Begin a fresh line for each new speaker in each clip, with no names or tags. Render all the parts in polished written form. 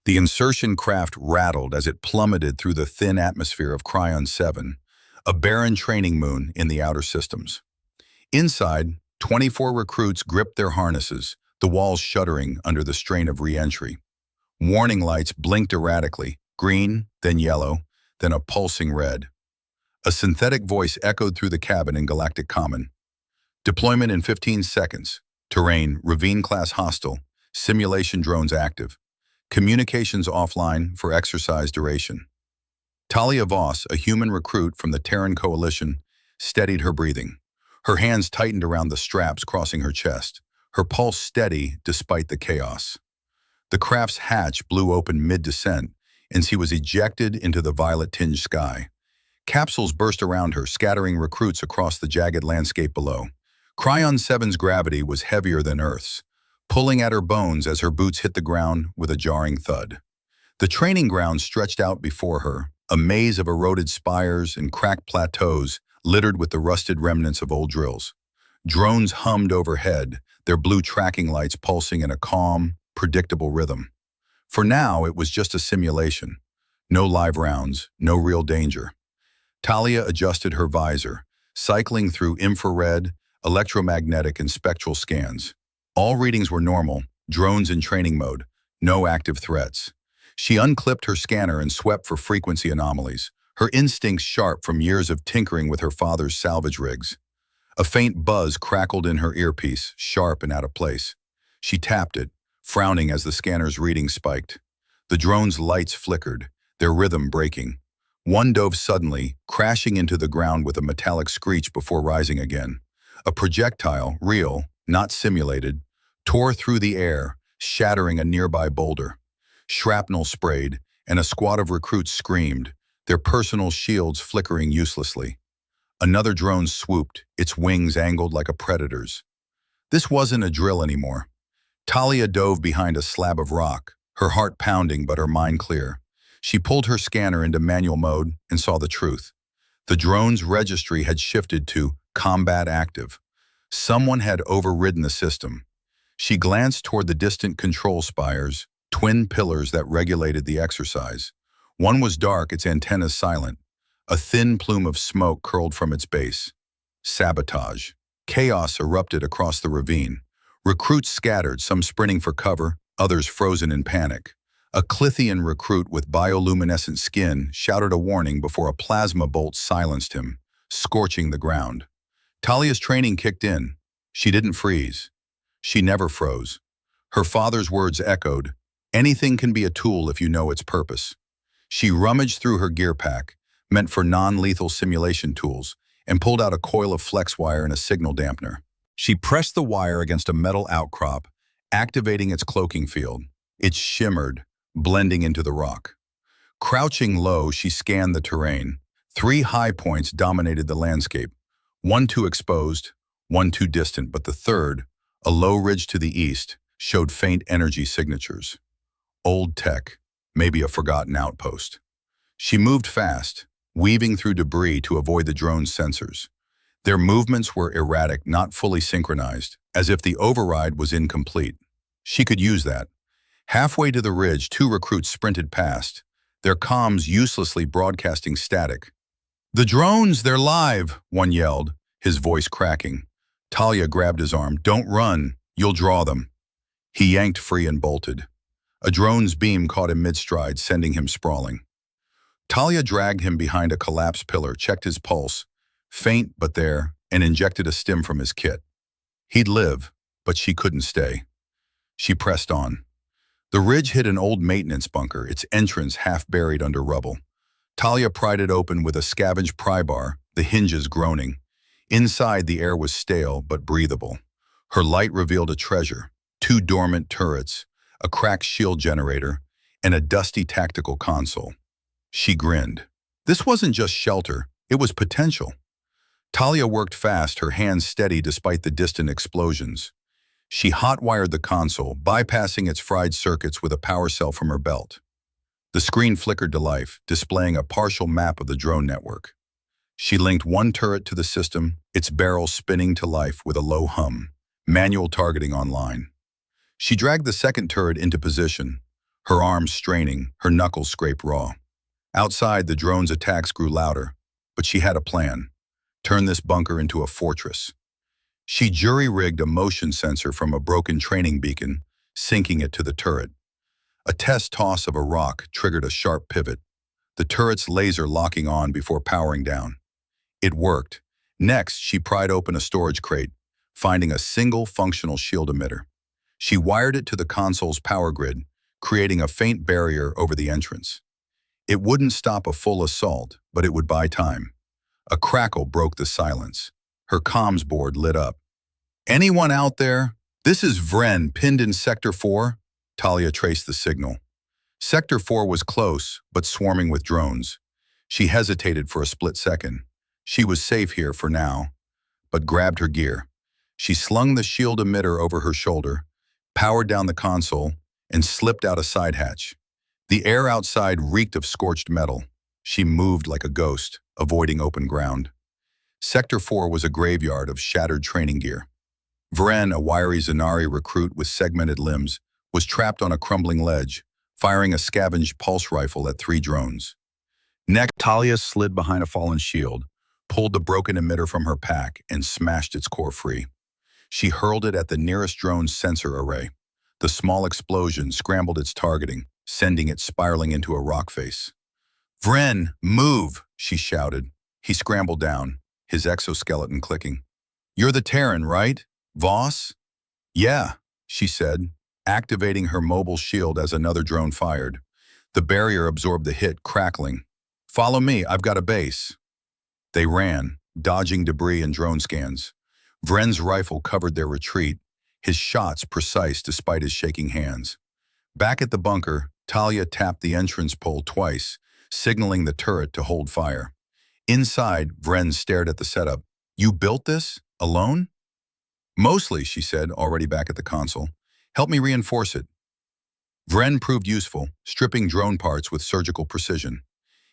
The insertion craft rattled as it plummeted through the thin atmosphere of Cryon 7, a barren training moon in the outer systems. Inside, 24 recruits gripped their harnesses, the walls shuddering under the strain of re-entry. Warning lights blinked erratically, green, then yellow, then a pulsing red. A synthetic voice echoed through the cabin in Galactic Common. Deployment in 15 seconds. Terrain, Ravine-class hostile. Simulation drones active. Communications offline for exercise duration. Talia Voss, a human recruit from the Terran Coalition, steadied her breathing. Her hands tightened around the straps crossing her chest, her pulse steady despite the chaos. The craft's hatch blew open mid-descent, and she was ejected into the violet-tinged sky. Capsules burst around her, scattering recruits across the jagged landscape below. Cryon 7's gravity was heavier than Earth's, pulling at her bones as her boots hit the ground with a jarring thud. The training ground stretched out before her, a maze of eroded spires and cracked plateaus littered with the rusted remnants of old drills. Drones hummed overhead, their blue tracking lights pulsing in a calm, predictable rhythm. For now, it was just a simulation. No live rounds, no real danger. Talia adjusted her visor, cycling through infrared, electromagnetic, and spectral scans. All readings were normal, drones in training mode, no active threats. She unclipped her scanner and swept for frequency anomalies, her instincts sharp from years of tinkering with her father's salvage rigs. A faint buzz crackled in her earpiece, sharp and out of place. She tapped it, frowning as the scanner's reading spiked. The drone's lights flickered, their rhythm breaking. One dove suddenly, crashing into the ground with a metallic screech before rising again. A projectile, real, not simulated, tore through the air, shattering a nearby boulder. Shrapnel sprayed, and a squad of recruits screamed, their personal shields flickering uselessly. Another drone swooped, its wings angled like a predator's. This wasn't a drill anymore. Talia dove behind a slab of rock, her heart pounding but her mind clear. She pulled her scanner into manual mode and saw the truth. The drone's registry had shifted to combat active. Someone had overridden the system. She glanced toward the distant control spires, twin pillars that regulated the exercise. One was dark, its antennas silent. A thin plume of smoke curled from its base. Sabotage. Chaos erupted across the ravine. Recruits scattered, some sprinting for cover, others frozen in panic. A Clithian recruit with bioluminescent skin shouted a warning before a plasma bolt silenced him, scorching the ground. Talia's training kicked in. She didn't freeze. She never froze. Her father's words echoed, "Anything can be a tool if you know its purpose." She rummaged through her gear pack, meant for non-lethal simulation tools, and pulled out a coil of flex wire and a signal dampener. She pressed the wire against a metal outcrop, activating its cloaking field. It shimmered, blending into the rock. Crouching low, she scanned the terrain. 3 high points dominated the landscape, one too exposed, one too distant, but the third, a low ridge to the east, showed faint energy signatures. Old tech, maybe a forgotten outpost. She moved fast, weaving through debris to avoid the drone's sensors. Their movements were erratic, not fully synchronized, as if the override was incomplete. She could use that. Halfway to the ridge, 2 recruits sprinted past, their comms uselessly broadcasting static. "The drones, they're live," one yelled, his voice cracking. Talia grabbed his arm. "Don't run, you'll draw them." He yanked free and bolted. A drone's beam caught him mid-stride, sending him sprawling. Talia dragged him behind a collapsed pillar, checked his pulse, faint but there, and injected a stim from his kit. He'd live, but she couldn't stay. She pressed on. The ridge hid an old maintenance bunker, its entrance half buried under rubble. Talia pried it open with a scavenged pry bar, the hinges groaning. Inside, the air was stale but breathable. Her light revealed a treasure, 2 dormant turrets, a cracked shield generator, and a dusty tactical console. She grinned. This wasn't just shelter, it was potential. Talia worked fast, her hands steady despite the distant explosions. She hot-wired the console, bypassing its fried circuits with a power cell from her belt. The screen flickered to life, displaying a partial map of the drone network. She linked one turret to the system, its barrel spinning to life with a low hum. Manual targeting online. She dragged the second turret into position. her arms straining, her knuckles scraped raw. Outside, the drone's attacks grew louder, but she had a plan. Turn this bunker into a fortress. She jury-rigged a motion sensor from a broken training beacon, sinking it to the turret. A test toss of a rock triggered a sharp pivot, the turret's laser locking on before powering down. It worked. Next, she pried open a storage crate, finding a single functional shield emitter. She wired it to the console's power grid, creating a faint barrier over the entrance. It wouldn't stop a full assault, but it would buy time. A crackle broke the silence. Her comms board lit up. "Anyone out there? This is Vren, pinned in Sector 4. Talia traced the signal. Sector 4 was close, but swarming with drones. She hesitated for a split second. She was safe here for now, but grabbed her gear. She slung the shield emitter over her shoulder, powered down the console, and slipped out a side hatch. The air outside reeked of scorched metal. She moved like a ghost, avoiding open ground. Sector 4 was a graveyard of shattered training gear. Vren, a wiry Zanari recruit with segmented limbs, was trapped on a crumbling ledge, firing a scavenged pulse rifle at 3 drones. Next, Talia slid behind a fallen shield, pulled the broken emitter from her pack, and smashed its core free. She hurled it at the nearest drone's sensor array. The small explosion scrambled its targeting, sending it spiraling into a rock face. "Vren, move!" she shouted. He scrambled down, his exoskeleton clicking. "You're the Terran, right? Voss?" "Yeah," she said, activating her mobile shield as another drone fired. The barrier absorbed the hit, crackling. "Follow me, I've got a base." They ran, dodging debris and drone scans. Vren's rifle covered their retreat, his shots precise despite his shaking hands. Back at the bunker, Talia tapped the entrance pole twice, signaling the turret to hold fire. Inside, Vren stared at the setup. "You built this? Alone?" "Mostly," she said, already back at the console. "Help me reinforce it." Vren proved useful, stripping drone parts with surgical precision.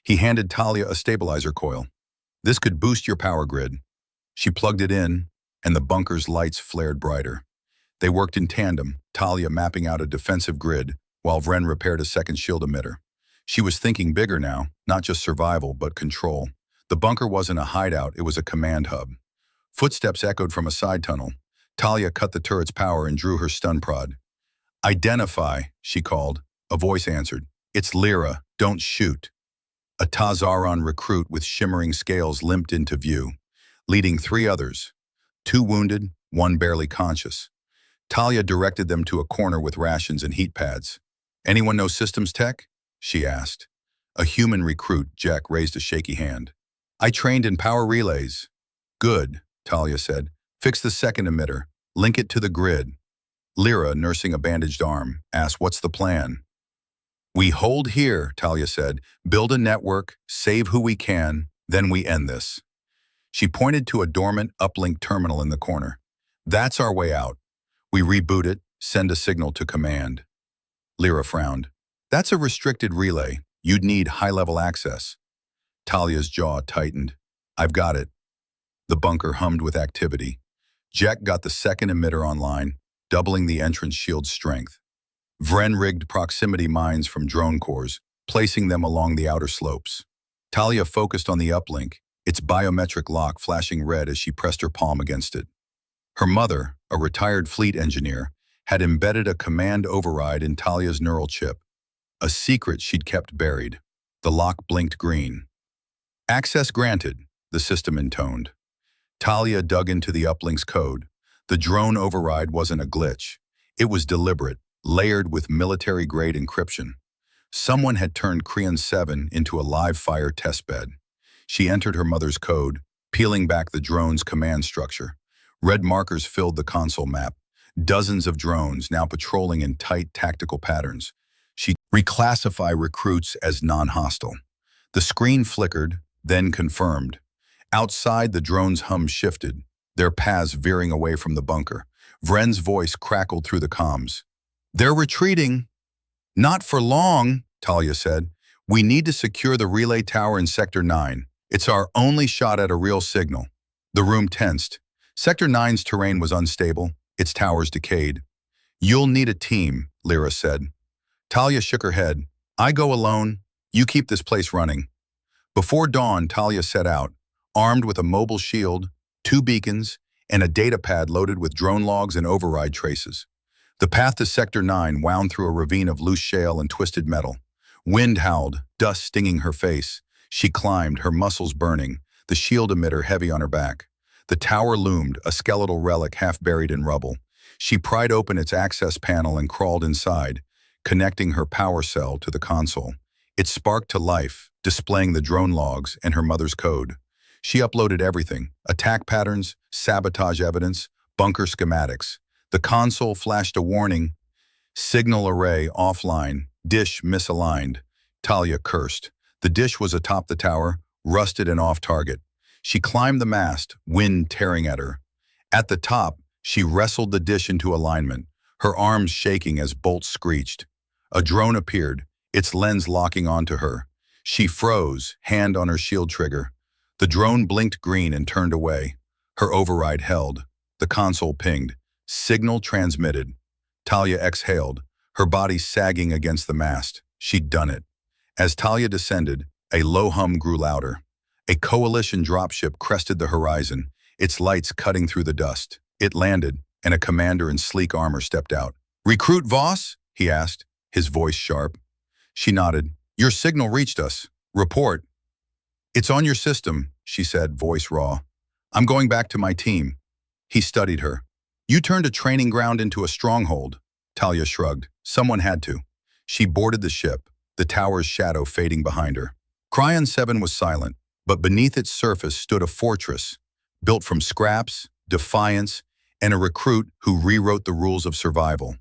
He handed Talia a stabilizer coil. "This could boost your power grid." She plugged it in, and the bunker's lights flared brighter. They worked in tandem, Talia mapping out a defensive grid, while Vren repaired a second shield emitter. She was thinking bigger now, not just survival, but control. The bunker wasn't a hideout, it was a command hub. Footsteps echoed from a side tunnel. Talia cut the turret's power and drew her stun prod. "Identify," she called. A voice answered. "It's Lyra, don't shoot." A Tazaran recruit with shimmering scales limped into view, leading 3 others. 2 wounded, 1 barely conscious. Talia directed them to a corner with rations and heat pads. "Anyone know systems tech?" she asked. A human recruit, Jack, raised a shaky hand. "I trained in power relays." "Good," Talia said. "Fix the second emitter. Link it to the grid." Lyra, nursing a bandaged arm, asked, "What's the plan?" "We hold here," Talia said. "Build a network, save who we can, then we end this." She pointed to a dormant uplink terminal in the corner. "That's our way out. We reboot it, send a signal to command." Lyra frowned. "That's a restricted relay. You'd need high-level access." Talia's jaw tightened. "I've got it." The bunker hummed with activity. Jack got the second emitter online, doubling the entrance shield's strength. Vren rigged proximity mines from drone cores, placing them along the outer slopes. Talia focused on the uplink, its biometric lock flashing red as she pressed her palm against it. Her mother, a retired fleet engineer, had embedded a command override in Talia's neural chip, a secret she'd kept buried. The lock blinked green. "Access granted," the system intoned. Talia dug into the uplink's code. The drone override wasn't a glitch. It was deliberate, layered with military-grade encryption. Someone had turned Creon 7 into a live-fire testbed. She entered her mother's code, peeling back the drone's command structure. Red markers filled the console map. Dozens of drones now patrolling in tight tactical patterns. She reclassified recruits as non-hostile. The screen flickered, then confirmed. Outside, the drone's hum shifted, their paths veering away from the bunker. Vren's voice crackled through the comms. "They're retreating." "Not for long," Talia said. "We need to secure the relay tower in Sector 9. It's our only shot at a real signal." The room tensed. Sector 9's terrain was unstable, its towers decayed. "You'll need a team," Lyra said. Talia shook her head. I go alone. You keep this place running. Before dawn, Talia set out, armed with a mobile shield, 2 beacons, and a data pad loaded with drone logs and override traces. The path to Sector 9 wound through a ravine of loose shale and twisted metal. Wind howled, dust stinging her face. She climbed, her muscles burning, the shield emitter heavy on her back. The tower loomed, a skeletal relic half buried in rubble. She pried open its access panel and crawled inside, connecting her power cell to the console. It sparked to life, displaying the drone logs and her mother's code. She uploaded everything: attack patterns, sabotage evidence, bunker schematics. The console flashed a warning: signal array offline, dish misaligned. Talia cursed. The dish was atop the tower, rusted and off target. She climbed the mast, wind tearing at her. At the top, she wrestled the dish into alignment, her arms shaking as bolts screeched. A drone appeared, its lens locking onto her. She froze, hand on her shield trigger. The drone blinked green and turned away. Her override held. The console pinged. Signal transmitted. Talia exhaled, her body sagging against the mast. She'd done it. As Talia descended, a low hum grew louder. A Coalition dropship crested the horizon, its lights cutting through the dust. It landed, and a commander in sleek armor stepped out. "Recruit Voss?" he asked, his voice sharp. She nodded. "Your signal reached us. Report." "It's on your system," she said, voice raw. "I'm going back to my team." He studied her. "You turned a training ground into a stronghold." Talia shrugged. "Someone had to." She boarded the ship, the tower's shadow fading behind her. Cryon 7 was silent, but beneath its surface stood a fortress, built from scraps, defiance, and a recruit who rewrote the rules of survival.